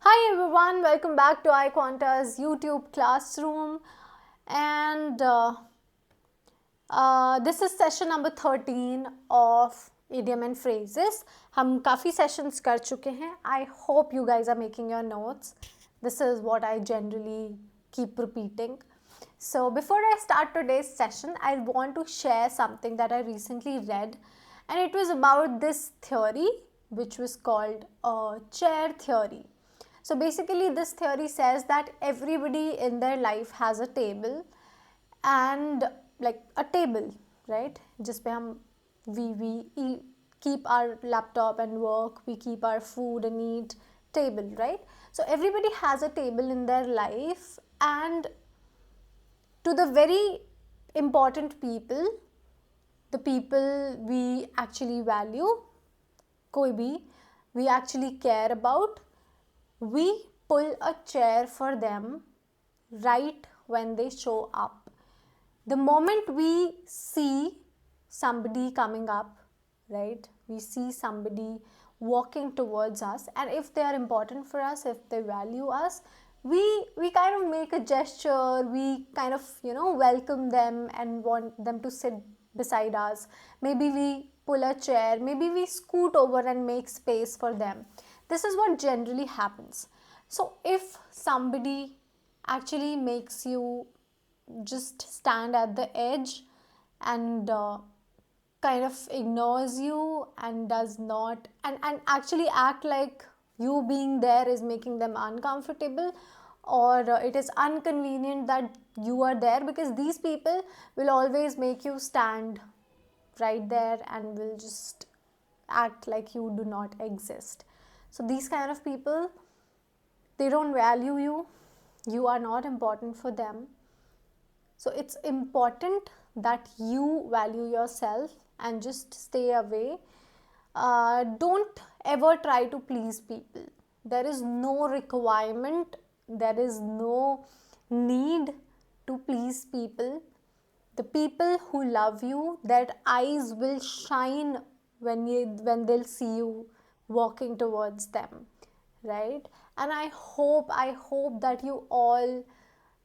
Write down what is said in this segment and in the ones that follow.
Hi everyone, welcome back to iQuanta's YouTube classroom. And this is session number 13 of idiom and phrases. हम काफ़ी sessions कर चुके हैं. I hope you guys are making your notes. This is what I generally keep repeating. So before I start today's session, I want to share something that I recently read, and it was about this theory which was called chair theory. So basically, this theory says that everybody in their life has a table, and like a table, right? जिस पे हम we keep our laptop and work, we keep our food and eat, table, right? So everybody has a table in their life, and to the very important people, the people we actually value, कोई भी we actually care about, we pull a chair for them right when they show up. The moment we see somebody coming up, right, we see somebody walking towards us, and if they are important for us, if they value us, we kind of make a gesture, we kind of welcome them and want them to sit beside us. Maybe we pull a chair, maybe we scoot over and make space for them. This is what generally happens. So if somebody actually makes you just stand at the edge and kind of ignores you and does not and actually act like you being there is making them uncomfortable, or it is inconvenient that you are there, because these people will always make you stand right there and will just act like you do not exist. So these kind of people, they don't value you, you are not important for them. So it's important that you value yourself and just stay away. Don't ever try to please people. There is no requirement, there is no need to please people. The people who love you, their eyes will shine when they'll see you walking towards them, right? And I hope that you all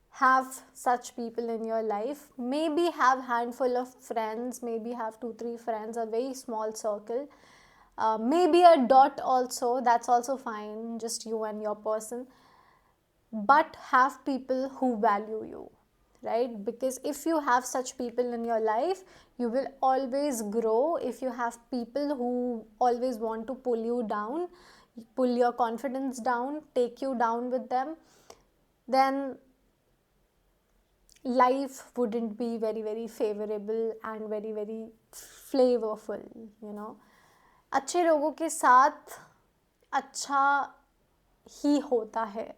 have such people in your life. Maybe have handful of friends, maybe have 2 3 friends, a very small circle, maybe a dot also, that's also fine, just you and your person. But have people who value you, right? Because if you have such people in your life, you will always grow. If you have people who always want to pull you down, pull your confidence down, take you down with them, then life wouldn't be very very favorable and very very flavorful, you know. अच्छे लोगों के साथ अच्छा ही होता है.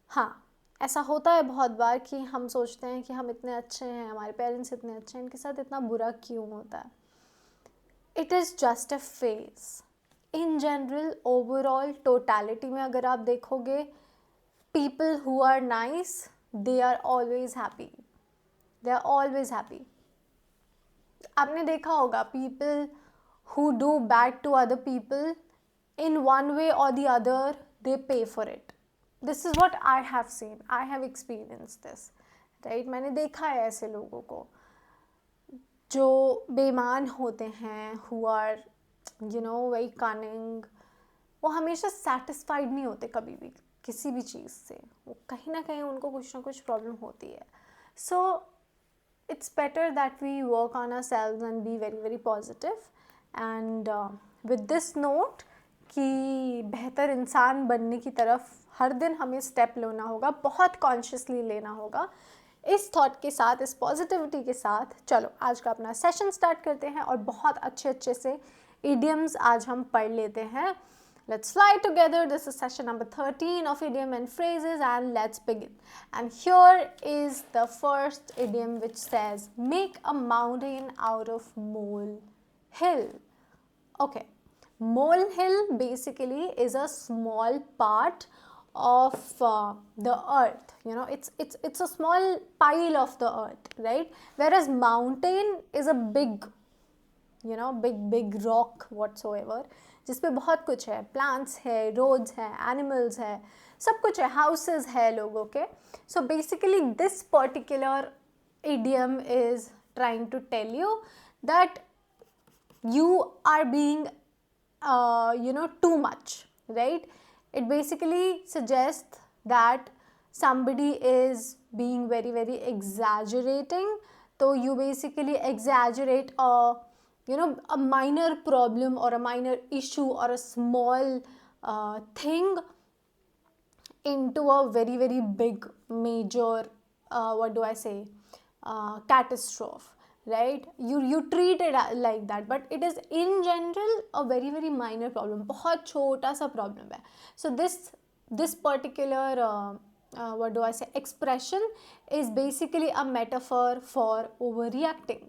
हाँ, ऐसा होता है बहुत बार कि हम सोचते हैं कि हम इतने अच्छे हैं, हमारे पेरेंट्स इतने अच्छे हैं, इनके साथ इतना बुरा क्यों होता है. It is just a phase. In general overall totality में अगर आप देखोगे, people who are nice, they are always happy, they are always happy. आपने देखा होगा people who do bad to other people, in one way or the other they pay for it. This is what I have seen, I have experienced this, right? मैंने देखा है ऐसे लोगों को जो बेईमान होते हैं, who are very cunning. वो हमेशा satisfied नहीं होते कभी भी किसी भी चीज़ से, वो कहीं ना कहीं उनको कुछ ना कुछ प्रॉब्लम होती है. सो it's better that we work on ourselves and be very very positive. And with this note कि बेहतर इंसान बनने की तरफ हर दिन हमें स्टेप लेना होगा, बहुत कॉन्शियसली लेना होगा. इस थॉट के साथ, इस पॉजिटिविटी के साथ चलो आज का अपना सेशन स्टार्ट करते हैं और बहुत अच्छे अच्छे से idioms आज हम पढ़ लेते हैं. Let's fly together. This is session number 13 of idiom and phrases, and let's begin. And here is the first idiom, which says make a mountain out of molehill. Okay, molehill basically is a small part of the earth. It's a small pile of the earth, right? Whereas mountain is a big big rock whatsoever, जिसपे बहुत कुछ है, plants है, roads है, animals है, सब कुछ है, हाउसेस है लोगों के. So basically this particular idiom is trying to tell you that you are being too much, right? It basically suggests that somebody is being very very exaggerating. So you basically exaggerate a minor problem or a minor issue or a small thing into a very very big major what do I say, catastrophe, right? You treat it like that, but it is in general a very very minor problem, बहुत छोटा सा problem है. So this particular what do I say, expression is basically a metaphor for overreacting,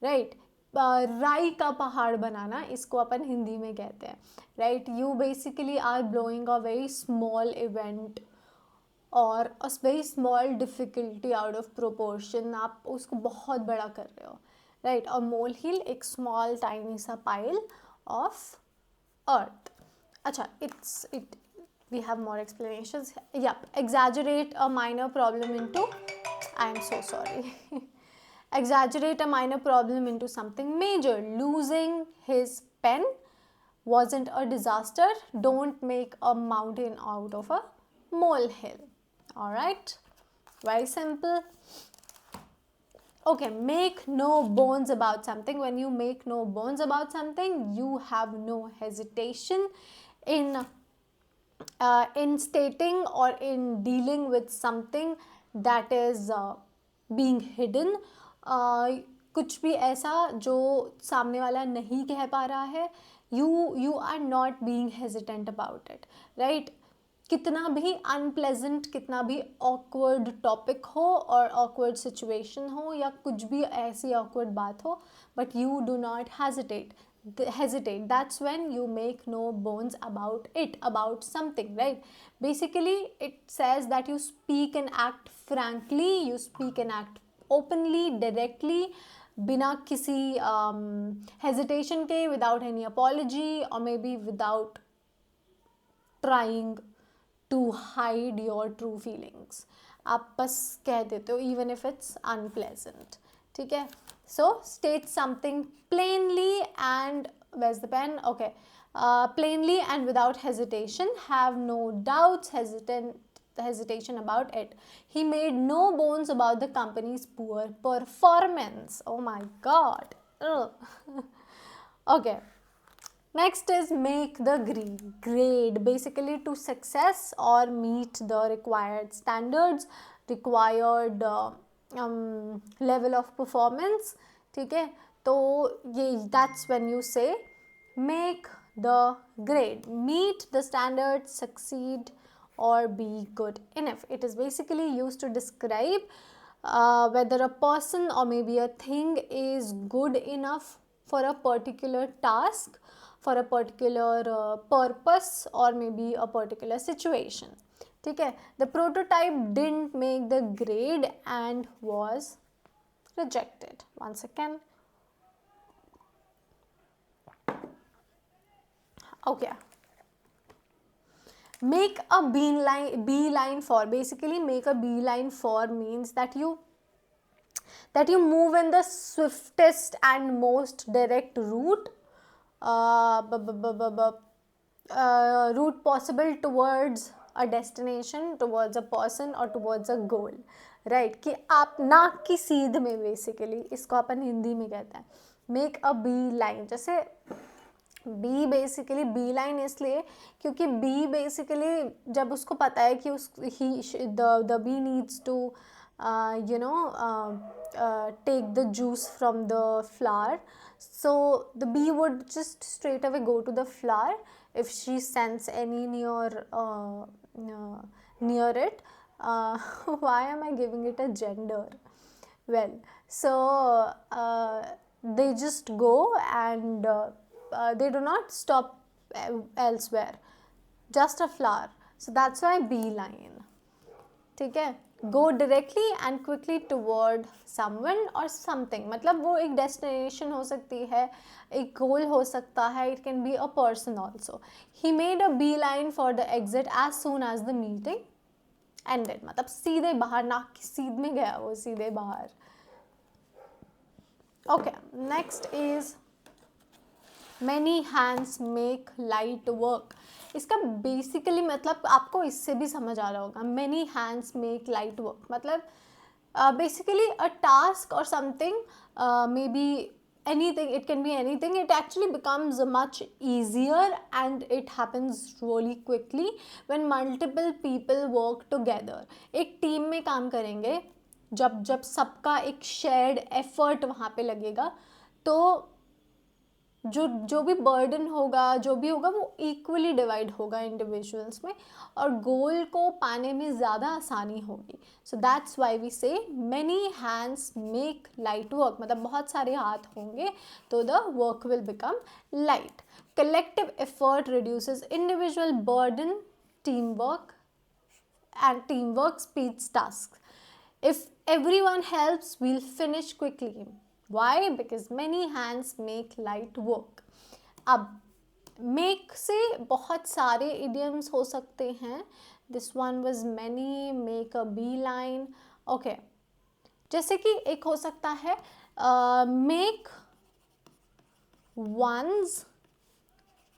right? राई का पहाड़ बनाना, इसको अपन हिंदी में कहते हैं, right? You basically are blowing a very small event और a very small difficulty out of proportion, आप उसको बहुत बड़ा कर रहे हो, राइट? और मोल हिल एक स्मॉल टाइनी सा पाइल ऑफ अर्थ. अच्छा, it we have more explanations. Yep, exaggerate a minor problem into, I am so sorry. Exaggerate a minor problem into something major. Losing his pen wasn't a disaster. Don't make a mountain out of a molehill. All right, very simple. Okay, make no bones about something. When you make no bones about something, you have no hesitation in stating or in dealing with something that is being hidden. कुछ भी ऐसा जो सामने वाला नहीं कह पा रहा है, you are not being hesitant about it, right? कितना भी अनप्लेजेंट, कितना भी ऑकवर्ड टॉपिक हो और ऑकवर्ड सिचुएशन हो या कुछ भी ऐसी ऑकवर्ड बात हो, but you do not hesitate. That's when you make no bones about it, about something, right? Basically it says that you speak and act frankly, you speak and act openly, directly, बिना किसी hesitation के, without any apology or maybe without trying to hide your true feelings. आप बस कह देते हो even if it's unpleasant, ठीक है? So state something plainly and, where's the pen? Okay, plainly and without hesitation. Have no doubts, hesitation about it. He made no bones about the company's poor performance. Oh my god. Okay, next is make the grade. Basically to success or meet the required standards, required level of performance, ठीक है? तो ये that's when you say make the grade, meet the standards, succeed or be good enough. It is basically used to describe whether a person or maybe a thing is good enough for a particular task, for a particular purpose or maybe a particular situation, ठीक है? The prototype didn't make the grade and was rejected. Once again, okay, make a beeline for. Basically make a beeline for means that you move in the swiftest and most direct route route possible towards a destination, towards a person or towards a goal, right? कि आप नाक की सीध में, basically इसको अपन हिंदी में कहते हैं मेक अ बी लाइन. जैसे बी बेसिकली बी लाइन इसलिए क्योंकि बी बेसिकली जब उसको पता है कि the bee needs to take the juice from the flower, so the bee would just straight away go to the flower if she sense any near it. Why am I giving it a gender? Well, so they just go and they do not stop elsewhere, just a flower. So that's why beeline, ठीक है? Go directly and quickly toward someone और something, मतलब वो एक destination हो सकती है, एक गोल हो सकता है, it can be a person also. He made a bee line for the exit as soon as the meeting ended, मतलब सीधे बाहर, नाक की सीध में गया वो, सीधे बाहर. Okay, next is many hands make light work. इसका बेसिकली मतलब आपको इससे भी समझ आ रहा होगा. Many hands make light work मतलब बेसिकली अ टास्क और something, may be anything, it can be anything, it actually becomes much easier and it happens really quickly when multiple people work together. एक टीम में काम करेंगे जब जब सबका एक शेयर्ड एफर्ट वहाँ पे लगेगा, तो जो जो भी बर्डन होगा, जो भी होगा, वो इक्वली डिवाइड होगा इंडिविजुअल्स में, और गोल को पाने में ज़्यादा आसानी होगी. सो दैट्स वाई वी से many hands make light work, मतलब बहुत सारे हाथ होंगे तो the work will become light. Collective effort reduces individual burden, team work and teamwork speeds tasks. If everyone helps, we'll finish quickly. Why? Because many hands make light work. अब make से बहुत सारे idioms हो सकते हैं. This one was many, make a beeline. Okay. जैसे कि एक हो सकता है make one's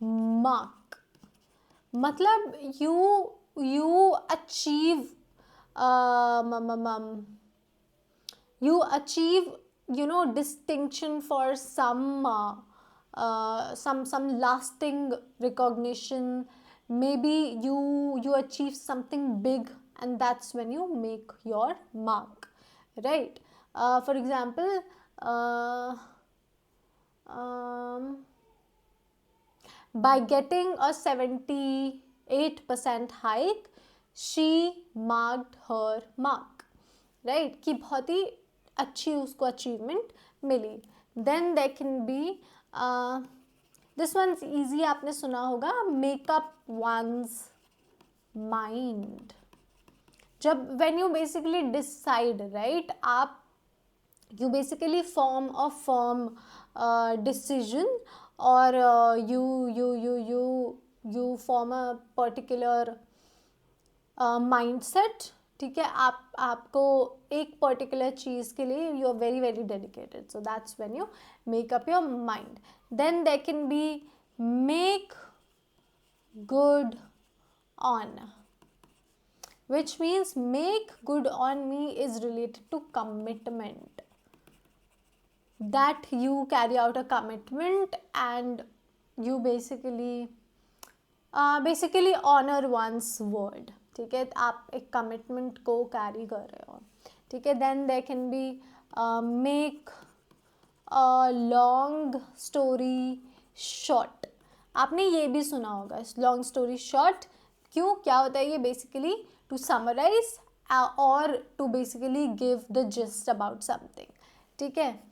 mark, मतलब you achieve distinction for some lasting recognition. Maybe you achieve something big, and that's when you make your mark, right? For example, by getting a 78% hike, she marked her mark, right? कि बहुत ही अच्छी उसको achievement मिली. Then there can be this one's easy, आपने सुना होगा, make up one's mind. जब when you basically decide, right, आप you basically form a firm decision, or you form a particular mindset. ठीक है, आपको एक पर्टिकुलर चीज़ के लिए you are very very dedicated. So that's when you make up your mind. Then there can be make good on, which means make good on me is related to commitment, that you carry out a commitment and you basically honor one's word. ठीक है, आप एक commitment को carry कर रहे हो. ठीक है, then there can be make a long story short. आपने ये भी सुना होगा, लॉन्ग स्टोरी शॉर्ट. क्यों, क्या होता है ये? बेसिकली टू समराइज और to basically give the gist about something. ठीक है,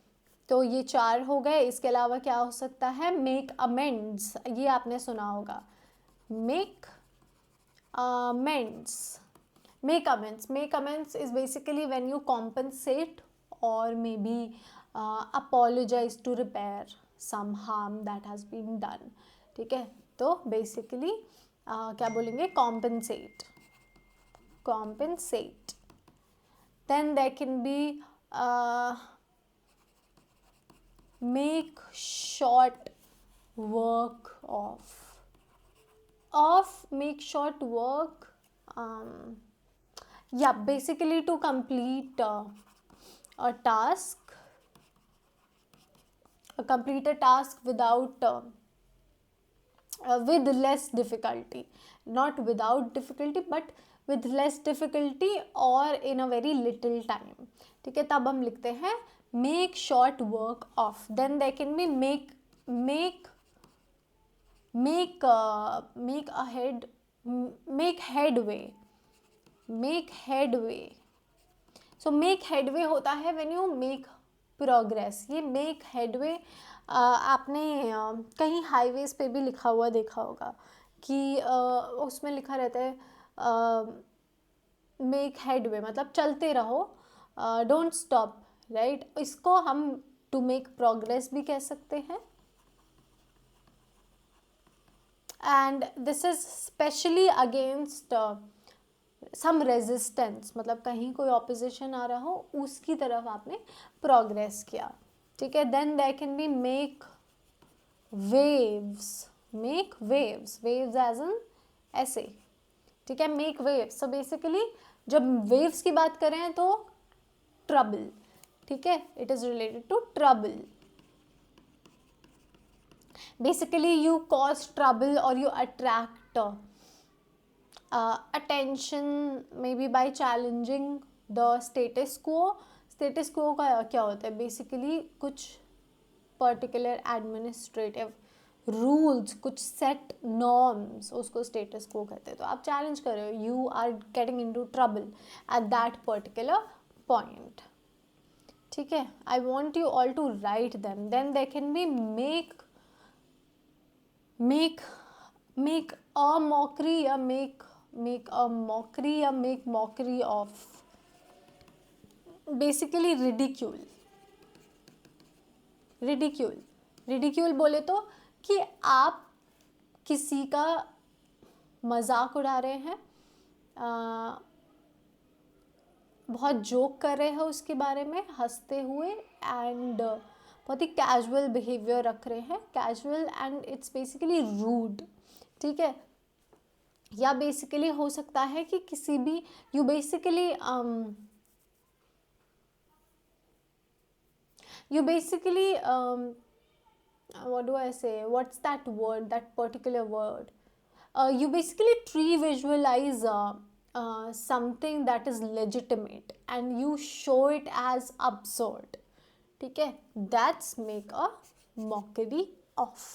तो ये 4 हो गए. इसके अलावा क्या हो सकता है? मेक अमेंड्स, ये आपने सुना होगा. Make amends. Make amends is basically when you compensate or maybe apologize to repair some harm that has been done. ठीक है, तो basically क्या बोलेंगे? compensate. Then there can be make short work of. Make short work, basically to complete a task without with less difficulty, not without difficulty but with less difficulty or in a very little time. ठीक है, तब हम लिखते हैं make short work of. Then there can be make headway. So make headway होता है when you make progress. ये make headway आपने कहीं हाईवेज पे भी लिखा हुआ देखा होगा कि उसमें लिखा रहता है मेक हेडवे मतलब चलते रहो, डोंट स्टॉप, राइट. इसको हम टू मेक प्रोग्रेस भी कह सकते हैं. And this is specially against some resistance, मतलब कहीं कोई ऑपोजिशन आ रहा हो उसकी तरफ आपने प्रोग्रेस किया. ठीक है. Then there can be make waves, make waves, waves as an ऐसे. ठीक है. मेक वेव्स, सो बेसिकली जब वेव्स की बात करें तो ट्रबल. ठीक है. It is related to trouble. Basically you cause trouble और you attract attention maybe by challenging the status quo. status quo का क्या होता है? बेसिकली कुछ पर्टिकुलर एडमिनिस्ट्रेटिव रूल्स, कुछ सेट नॉर्म्स, उसको स्टेटस quo कहते हैं. तो आप चैलेंज कर रहे हो, you are getting into trouble at that particular point. ठीक है. I want you all to write them. Then they can be make a mockery, या make a mockery, या make mockery of. basically ridicule बोले तो कि आप किसी का मजाक उड़ा रहे हैं, बहुत जोक कर रहे हैं उसके बारे में हंसते हुए, एंड बहुत ही कैजुअल बिहेवियर रख रहे हैं, casual, and it's basically rude. ठीक है. या बेसिकली हो सकता है कि किसी भी you basically what do I say, what's that word, that particular word, you basically visualize something that is legitimate and you show it as absurd. ठीक है. That's make a mockery of.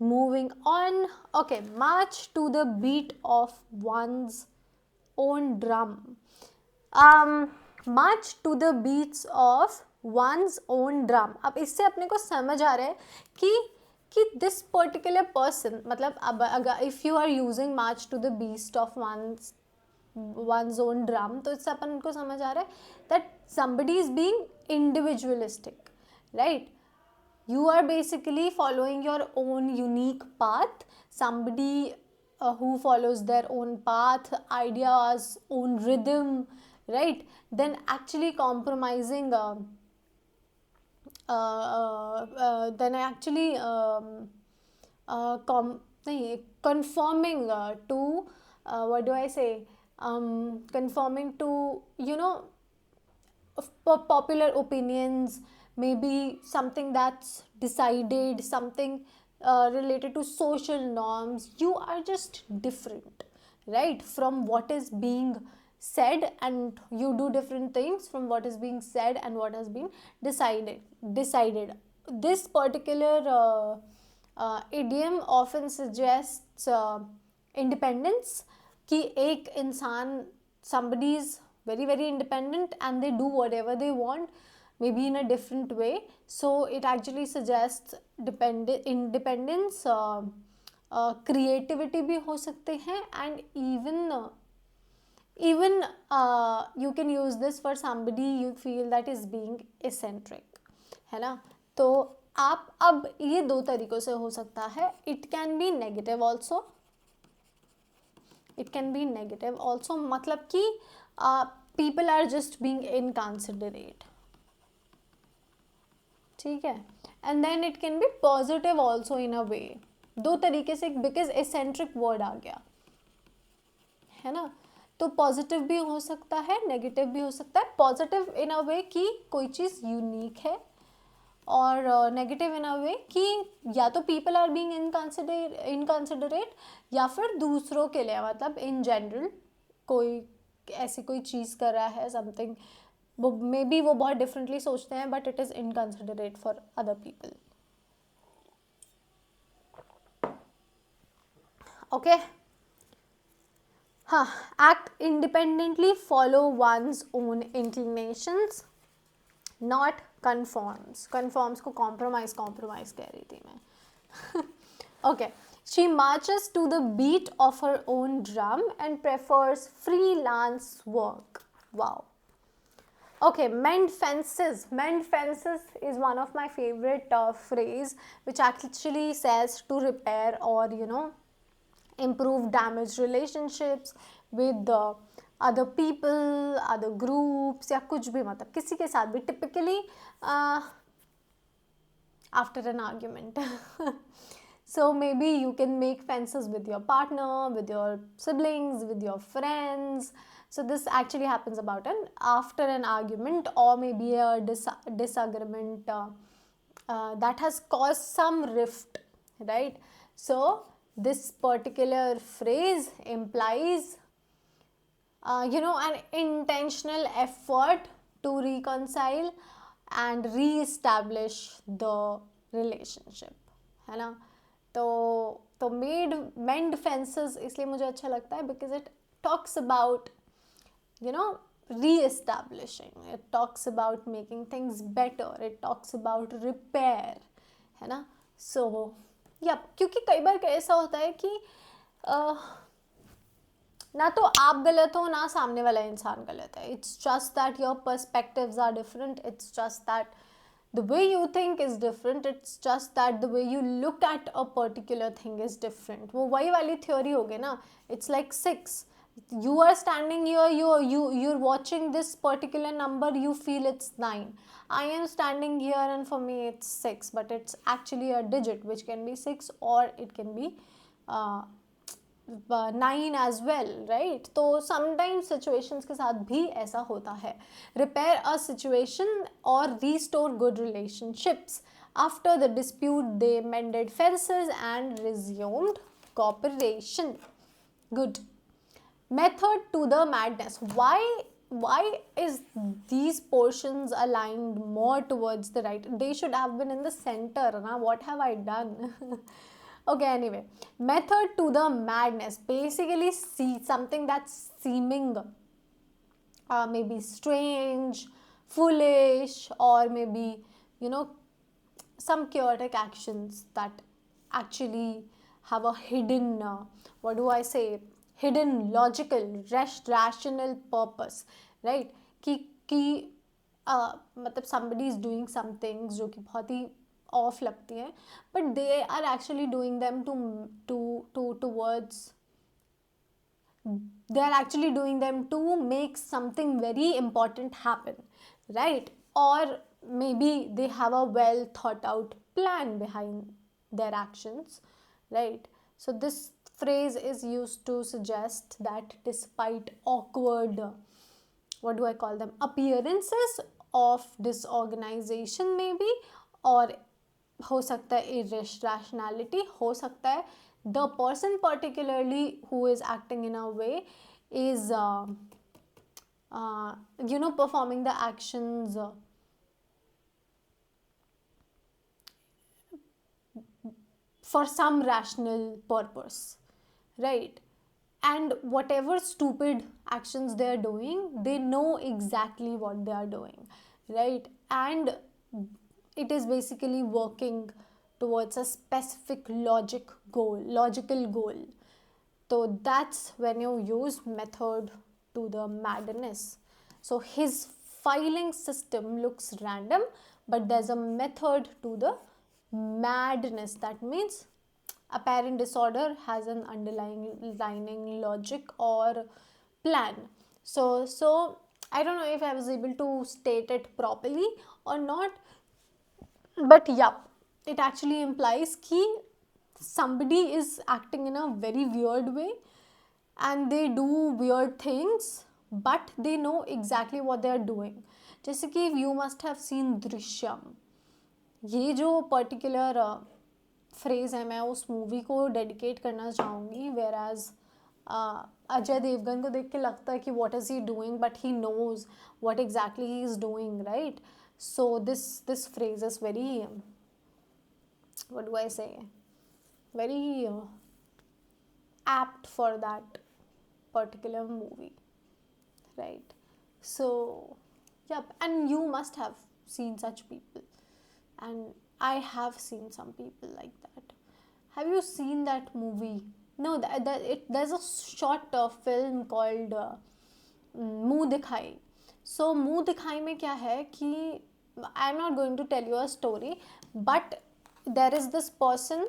Moving on. Okay. March to the beat of one's own drum. March to the beats of one's own drum. अब इससे अपने को समझ आ रहा है कि this particular person, मतलब अब अगर if you are using march to the beat of one's own drum, तो इससे अपन को समझ आ रहा है that somebody is being individualistic, right? You are basically following your own unique path. Somebody who follows their own path, ideas, own rhythm, right? Then actually compromising, then actually conforming to, what do I say? Conforming to, popular opinions, maybe something that's decided, something related to social norms. You are just different, right, from what is being said, and you do different things from what is being said and what has been decided. This particular idiom often suggests independence, कि एक इंसान, somebody is very very independent and they do whatever they want, maybe in a different way. So it actually suggests independence, creativity भी हो सकते हैं, and even you can use this for somebody you feel that is being eccentric, है ना. तो आप अब ये दो तरीक़ों से हो सकता है. It can be negative also. It can be negative also, मतलब कि people are just being inconsiderate. ठीक है. And then it can be positive also in a way. दो तरीके से, because eccentric word आ गया, है ना. तो पॉजिटिव भी हो सकता है, नेगेटिव भी हो सकता है. पॉजिटिव इन अ वे कि कोई चीज़ यूनिक है, और नेगेटिव इन अ वे कि या तो पीपल आर बीइंग इनकंसिडरेट, या फिर दूसरों के लिए, मतलब इन जनरल कोई ऐसी कोई चीज़ कर रहा है, समथिंग, वो मे बी वो बहुत डिफरेंटली सोचते हैं, but it is inconsiderate for other people. Okay. हाँ. Act independently, follow one's own inclinations, not conforms. Conforms को compromise कह रही थी मैं. Okay. She marches to the beat of her own drum and prefers freelance work. Wow. Okay, mend fences. Mend fences is one of my favorite phrase, which actually says to repair or improve damaged relationships with the other people, other groups या कुछ भी मतलब किसी के साथ भी typically after an argument. So maybe you can make fences with your partner, with your siblings, with your friends. So this actually happens about after an argument or maybe a disagreement that has caused some rift, right? So this particular phrase implies an intentional effort to reconcile and re-establish the relationship, है ना? तो mend fences इसलिए मुझे अच्छा लगता है because it talks about re-establishing, it talks about making things better, it talks about repair, है ना? So क्योंकि कई बार ऐसा होता है कि ना तो आप गलत हो ना सामने वाला इंसान गलत है. It's just that your perspectives are different. It's just that the way you think is different. It's just that the way you look at a particular thing is different. वो वही वाली theory हो गई ना. It's like 6. You are standing here, you're watching this particular number, you feel it's 9. I am standing here and for me it's 6, but it's actually a digit which can be 6 or it can be 9 as well, right? तो sometimes situations के साथ भी ऐसा होता है. Repair a situation or restore good relationships. After the dispute, they mended fences and resumed cooperation. Good. Method to the madness. Why is these portions aligned more towards the right? They should have been in the center. Now what have I done? Okay, anyway, method to the madness. Basically, see something that's seeming maybe strange, foolish, or maybe some chaotic actions that actually have a hidden what do I say, hidden logical rational purpose, right? कि मतलब somebody is doing some things जो कि बहुत ही of लगती हैं, but they are actually doing them towards, they are actually doing them to make something very important happen, right? Or maybe they have a well thought out plan behind their actions, right? So this phrase is used to suggest that despite awkward what do I call them, appearances of disorganization maybe, or हो सकता है irrationality, हो सकता है the person particularly who is acting in a way is performing the actions for some rational purpose, right? And whatever stupid actions they are doing, they know exactly what they are doing, right? And it is basically working towards a specific logical goal. So that's when you use method to the madness. So his filing system looks random, but there's a method to the madness. That means apparent disorder has an underlying logic or plan. So I don't know if I was able to state it properly or not, but yeah, it actually implies कि somebody is acting in a very weird way and they do weird things, but they know exactly what they are doing. जैसे कि you must have seen Drishyam, ये जो particular phrase है मैं उस movie को dedicate करना चाहूँगी. वेयर एज अजय देवगन को देख के लगता है कि what is he doing, but he knows what exactly he is doing, right? So this phrase is very what do I say, very apt for that particular movie, right? So yep, and you must have seen such people, and I have seen some people like that. Have you seen that movie? No, there's a short film called मुंह दिखाई. So मुंह दिखाई में क्या है कि I'm not going to tell you a story, but there is this person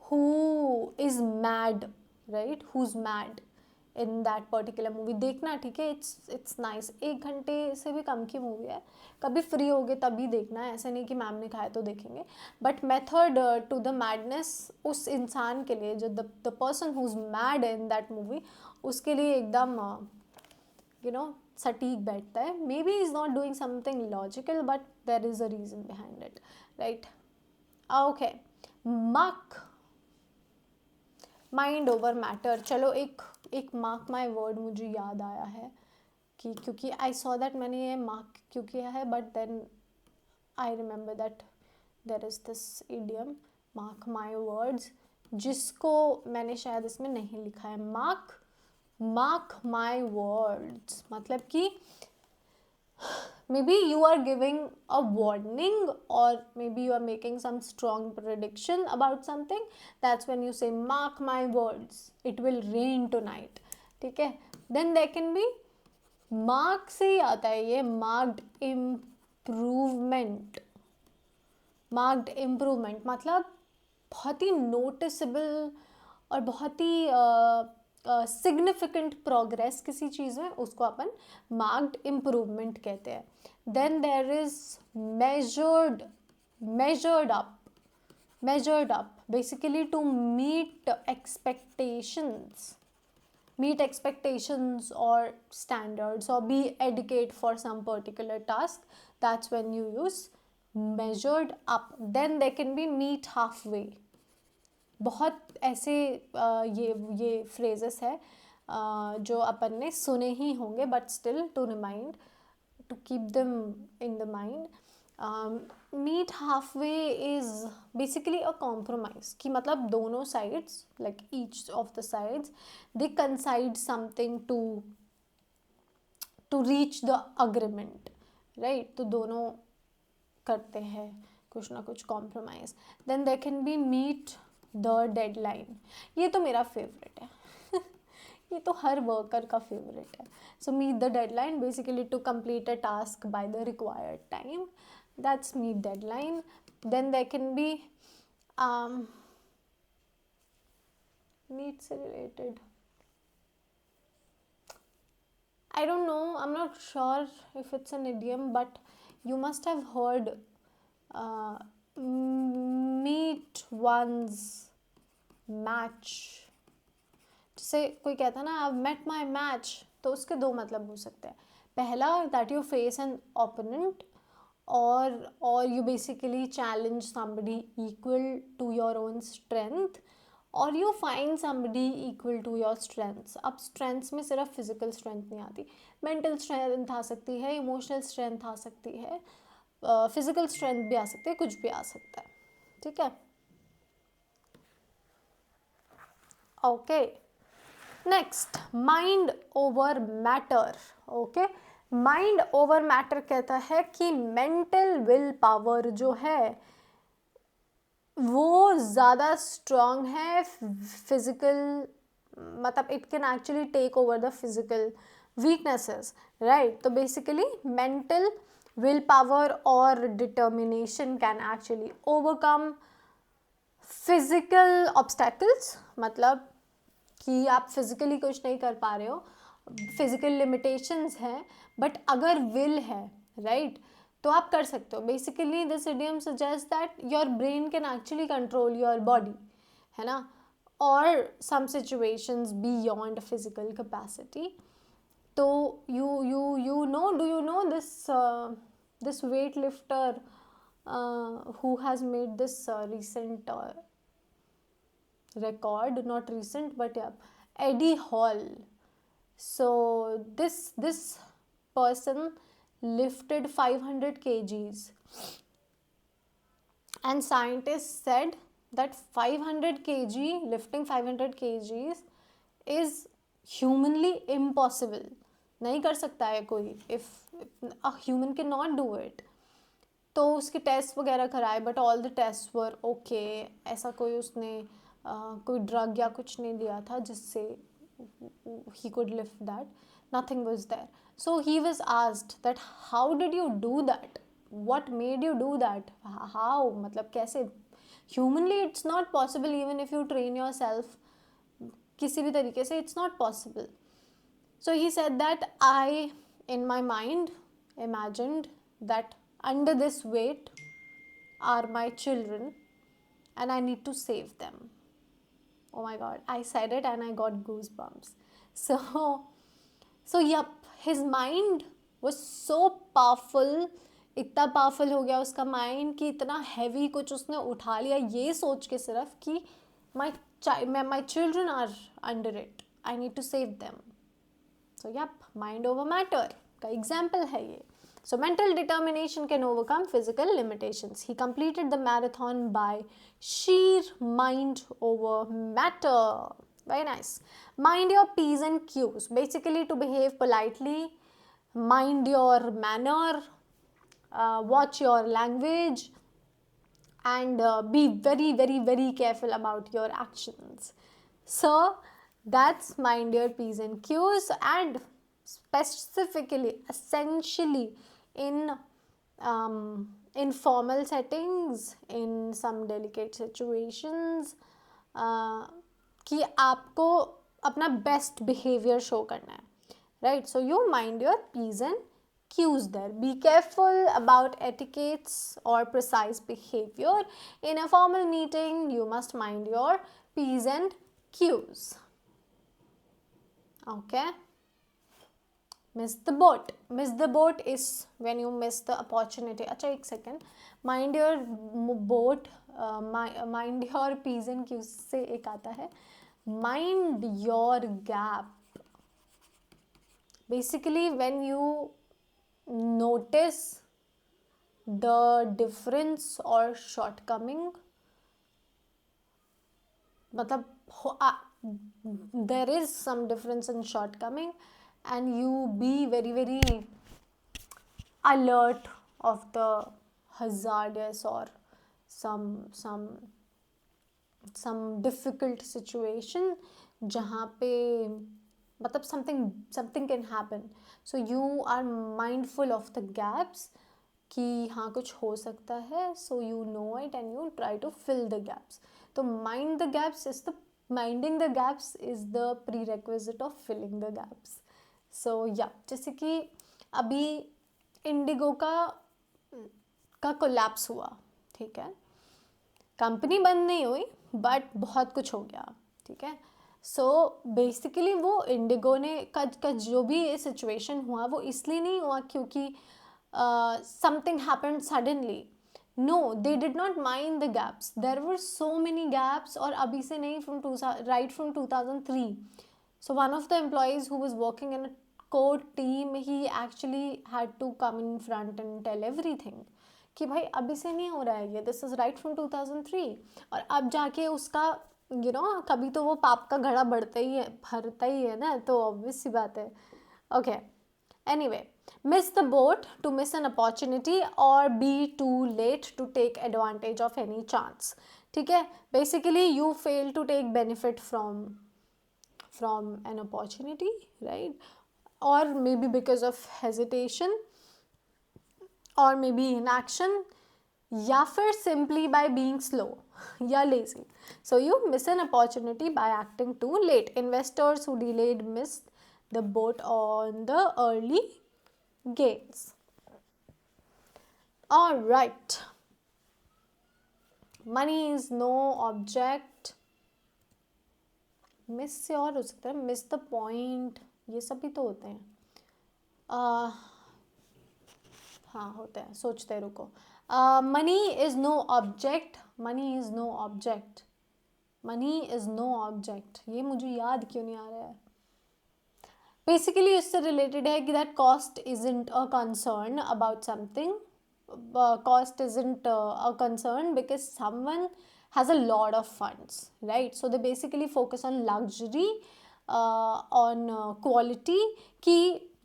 who is mad, right? Who's mad in that particular movie. देखना, ठीक है? It's nice. 1 घंटे से भी कम की मूवी है. कभी फ्री होगे तभी देखना, ऐसे नहीं कि मैम ने खाया तो देखेंगे. But method to the madness उस इंसान के लिए, जो the person who is mad in that movie, उसके लिए एकदम सटीक बैठता है. Maybe is not doing something logical, but there is a reason behind it, right? Okay, मक माइंड ओवर मैटर. चलो एक मार्क माई वर्ड मुझे याद आया है कि क्योंकि आई सॉ दैट मैंने ये मार्क क्यों किया है, but then I remember that there is this idiom mark my words, जिसको मैंने शायद इसमें नहीं लिखा है. मार्क माई वर्ड्स मतलब कि maybe you are giving a warning, or maybe you are making some strong prediction about something. That's when you say mark my words, it will rain tonight. ठीक है? Then there can be mark से ही आता है ये marked improvement. marked improvement मतलब बहुत ही noticeable और बहुत ही सिग्निफिकेंट प्रोग्रेस किसी चीज़ में, उसको अपन मार्क्ड इम्प्रूवमेंट कहते हैं. Then there is measured up basically to meet expectations or standards, or be educated for some particular task. That's when you use measured up. Then they can be meet halfway. बहुत ऐसे ये phrases है जो अपन ने सुने ही होंगे, but still to remind, to keep them in the mind. Meet half way is basically a compromise, कि मतलब दोनों sides, like each of the sides, they concede something to reach the agreement, right? तो दोनों करते हैं कुछ ना कुछ compromise. Then they can be meet the deadline. ये तो मेरा फेवरेट है. ये तो हर वर्कर का फेवरेट है. So meet the deadline basically to complete a task by the required time. That's meet deadline. Then there can be meet से related, I don't know, I'm not sure if it's an idiom, but you must have heard meet one's match. जैसे कोई कहता है ना, I've met my match, तो उसके दो मतलब हो सकते हैं. पहला, that you face an opponent, or you basically challenge somebody equal to your own strength, or you find somebody equal to your strengths. अब strengths में सिर्फ physical strength नहीं आती, mental strength आ सकती है, emotional strength आ सकती है, physical strength भी आ सकती है, कुछ भी आ सकता है. ठीक है? Okay, next, mind over matter. Okay, mind over matter कहता है कि मेंटल विल पावर जो है वो ज़्यादा स्ट्रॉन्ग है फिजिकल, मतलब it can actually take over the physical weaknesses, right? तो बेसिकली मेंटल विल पावर और determination can actually overcome physical obstacles. मतलब कि आप फिजिकली कुछ नहीं कर पा रहे हो, फिजिकल लिमिटेशंस हैं, बट अगर विल है, राइट, तो आप कर सकते हो. Basically this idiom suggest that your brain can actually control your body, है ना, और some situations beyond physical capacity. तो you know, do you know this weightlifter who has made this recent record, not recent, but yeah, Eddie Hall. So this person lifted 500 kgs, and scientists said that 500 kg lifting 500 kgs is humanly impossible. नहीं कर सकता है कोई. if a human cannot do it. तो उसके test वगैरह कराए, but all the test were okay. ऐसा कोई उसने कोई ड्रग या कुछ नहीं लिया था जिससे he could lift that. Nothing was there. So he was asked that how did you do that? What made you do that? How? मतलब कैसे? Humanly it's not possible, even if you train yourself किसी भी तरीके से, it's not possible. So he said that I, in my mind, imagined that under this weight are my children and I need to save them. Oh my god, I said it and I got goosebumps. So yep, his mind was so powerful. इतना powerful हो गया उसका mind कि इतना heavy कुछ उसने उठा लिया ये सोच के सिर्फ कि my children are under it, I need to save them. So yep, mind over matter का example है ये. So mental determination can overcome physical limitations. He completed the marathon by sheer mind over matter. Very nice. Mind your P's and Q's. Basically to behave politely, mind your manner, watch your language, and be very, very, very careful about your actions. So that's mind your P's and Q's, and specifically, essentially, in formal settings, in some delicate situations, कि आपको अपना best behavior show करना है, right? So you mind your P's and Q's there. Be careful about etiquettes or precise behavior. In a formal meeting, you must mind your P's and Q's. Okay. Miss the boat. Miss the boat is when you miss the opportunity. अच्छा एक second. Mind your boat. Mind your P's and Q's से एक आता है. Mind your gap. Basically, when you notice the difference or shortcoming, मतलब there is some difference and shortcoming, and you be very, very alert of the hazardous or some difficult situation जहाँ पे मतलब something can happen. So you are mindful of the gaps कि हाँ कुछ हो सकता है, so you know it and you try to fill the gaps. तो minding the gaps is the prerequisite of filling the gaps. So yeah, जैसे कि अभी इंडिगो का कोलैप्स हुआ, ठीक है, कंपनी बंद नहीं हुई बट बहुत कुछ हो गया, ठीक है. सो बेसिकली वो इंडिगो ने का जो भी ये सिचुएशन हुआ वो इसलिए नहीं हुआ क्योंकि something happened suddenly. No, they did not mind the gaps. There were so many gaps, और अभी से नहीं, right from 2003. So one of the employees who was working in a core team, he actually had to come in front and tell everything कि भाई अभी से नहीं हो रहा है ये, दिस इज़ राइट फ्रॉम 2003. और अब जाके उसका कभी तो वो पाप का घड़ा भरता ही है ना, तो ऑब्वियस सी बात है. Okay, anyway, miss the boat to miss an opportunity or be too late to take advantage of any chance. ठीक है, basically you fail to take benefit from an opportunity, right? Or maybe because of hesitation, or maybe inaction, या फिर simply by being slow या lazy. So you miss an opportunity by acting too late. Investors who delayed missed the boat on the early gains. All right. Money is no object. Miss से और हो सकता है, miss the point, ये सब भी तो होते हैं. हाँ होते हैं, सोचते रुको. Money is no object. Money is no object. Money is no object, ये मुझे याद क्यों नहीं आ रहा है. बेसिकली इससे रिलेटेड है कि that cost isn't a concern about something. Cost isn't a concern because someone has a lot of funds, right? So they basically focus on luxury, on quality, कि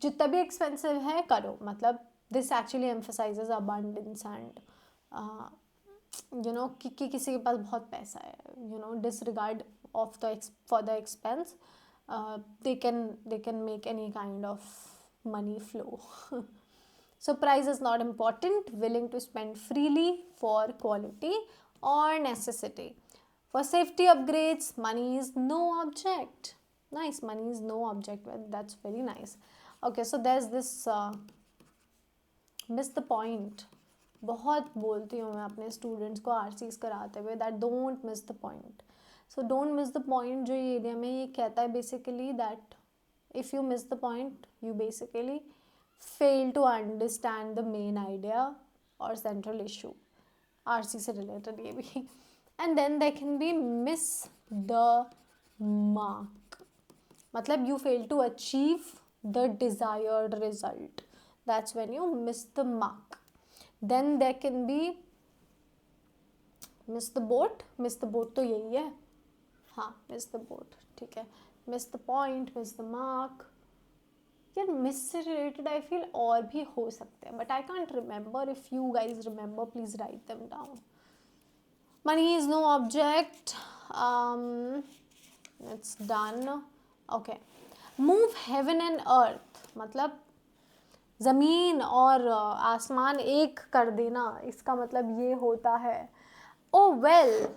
जितना भी expensive है करो, मतलब this actually emphasizes abundance and कि किसी के पास बहुत पैसा है, disregard of for the expense, they can make any kind of money flow. So price is not important, willing to spend freely for quality or necessity. For safety upgrades, money is no object. Nice, money is no object. That's very nice. Okay, so there's this miss the point. बहुत बोलती हूँ मैं अपने students को RCs कराते हुए that don't miss the point. So don't miss the point. जो ये एरिया में ये कहता है basically that if you miss the point you basically fail to understand the main idea or central issue. RC से related ये भी. And then there can be miss the mark. मतलब you fail to achieve the desired result. That's when you miss the mark. Then there can be miss the boat. Miss the boat तो यही है. हाँ, miss the boat. ठीक है. Miss the point, miss the mark. यार miss से related I feel और भी हो सकते हैं but I can't remember. If you guys remember please write them down. Money is no object. It's done. Okay. Move heaven and earth मतलब ज़मीन और आसमान एक कर देना. इसका मतलब ये होता है. ओ वेल,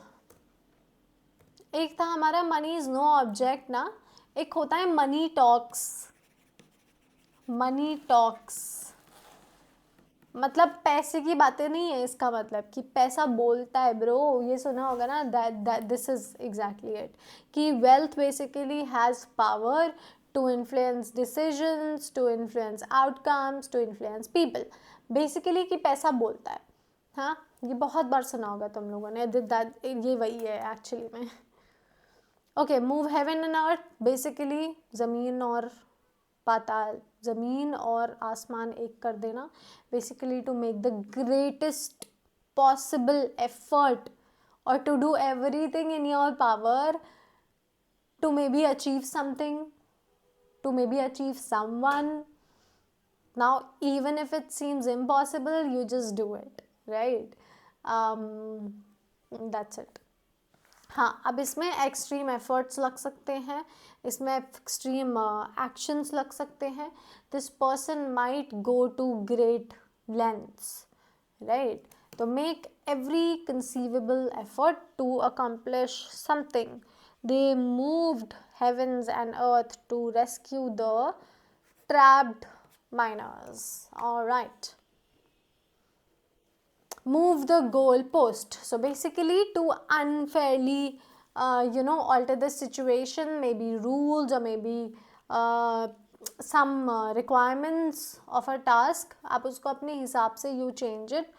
एक था हमारा मनी इज नो ऑब्जेक्ट ना. एक होता है मनी टॉक्स. मनी टॉक्स मतलब पैसे की बातें नहीं है. इसका मतलब कि पैसा बोलता है ब्रो. ये सुना होगा ना. That this is exactly it. कि wealth basically has power to influence decisions, to influence outcomes, to influence people. Basically कि पैसा बोलता है. हाँ, ये बहुत बार सुना होगा तुम लोगों ने. ये वही है एक्चुअली में. Okay. Move heaven and earth basically ज़मीन और पाताल, ज़मीन और आसमान एक कर देना. Basically to make the greatest possible effort और to do everything in your power to maybe achieve something, to maybe achieve someone. Now even if it seems impossible you just do it, right. That's it. हाँ, अब इसमें extreme efforts लग सकते हैं. इसमें extreme actions लग सकते हैं. This person might go to great lengths, right. तो make every conceivable effort to accomplish something. They moved heavens and earth to rescue the trapped miners. All right. Move the goalpost. So basically to unfairly alter the situation, maybe rules or maybe some requirements of a task. आप उसको अपने हिसाब से you change it.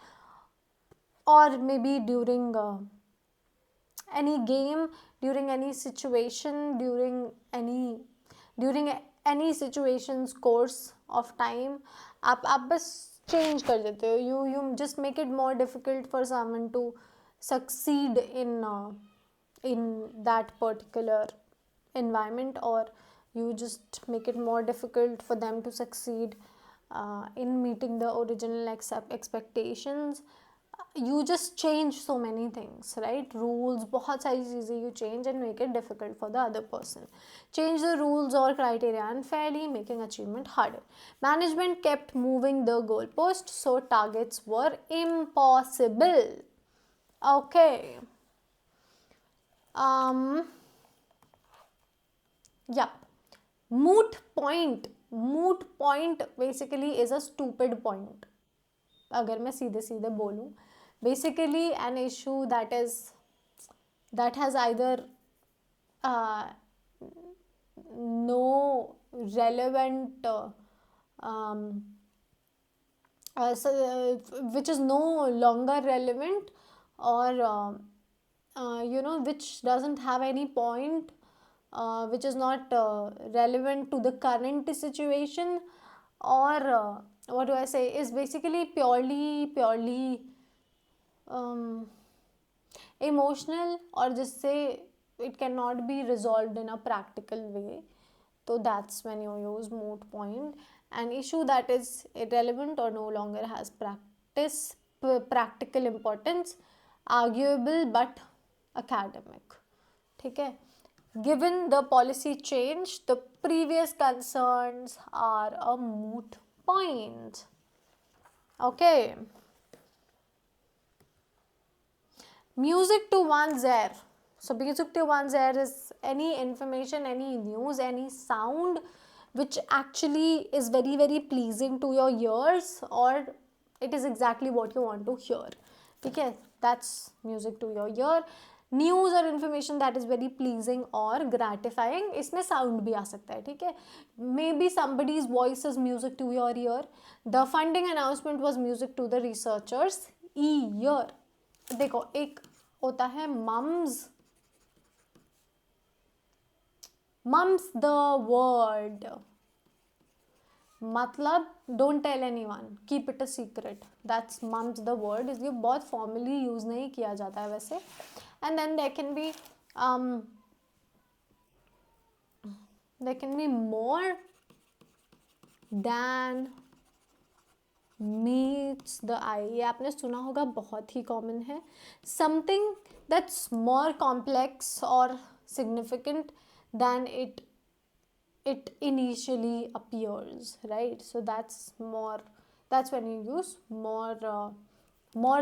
Or maybe during any game, during any situation, during any situations course of time, आप बस change कर देते हो. You just make it more difficult for someone to succeed in that particular environment, or you just make it more difficult for them to succeed in meeting the original expectations. You just change so many things, right? Rules, बहुत सारी चीज़ें you change and make it difficult for the other person. Change the rules or criteria unfairly, making achievement harder. Management kept moving the goalpost, so targets were impossible. Okay. Yeah. Moot point basically is a stupid point. अगर मैं सीधे सीधे बोलूँ, basically an issue that has either no relevant which is no longer relevant, or which doesn't have any point, which is not relevant to the current situation, or what do I say, is basically purely emotional, or जिससे it cannot be resolved in a practical way. So that's when you use moot point. An issue that is irrelevant or no longer has practical importance, arguable but academic. ठीक है. Given the policy change, the previous concerns are a moot point. Okay. Music to one's ear. So music to one's ear is any information, any news, any sound which actually is very, very pleasing to your ears, or it is exactly what you want to hear. Okay, that's music to your ear. News और information that is very pleasing और gratifying, इसमें sound भी आ सकता है. ठीक है, maybe somebody's voice is music to your ear. The funding announcement was music to the researcher's ear. देखो, एक होता है मम्स द वर्ड, मतलब don't tell anyone, keep it a secret. That's mum's the word. इसलिए बहुत formally use नहीं किया जाता है वैसे. And then there can be more than meets the eye. ये आपने सुना होगा, बहुत ही कॉमन है. समथिंग दैट्स मोर कॉम्प्लेक्स और significant than it initially appears, right? So that's when you use more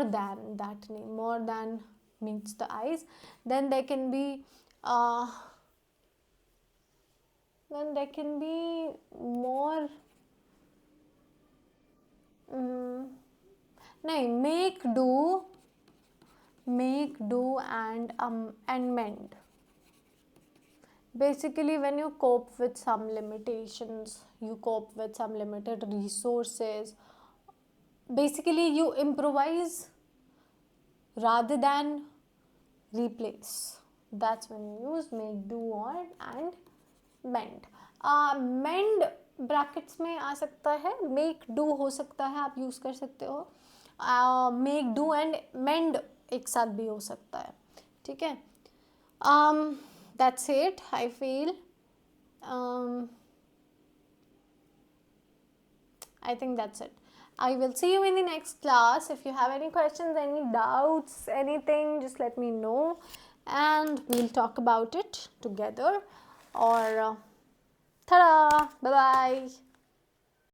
than. That name, more than, meets the eyes. Then there can be more नहीं, make do and mend. Basically, when you cope with some limitations, you cope with some limited resources, basically you improvise rather than replace. That's when you use make do or and mend. Mend brackets में आ सकता है, make do हो सकता है, आप use कर सकते हो. मेक डू एंड मेंड एक साथ भी हो सकता है. ठीक है, that's it. I feel I think that's it. I will see you in the next class. If you have any questions, any doubts, anything, just let me know and we'll talk about it together. Or ta-da! Bye-bye!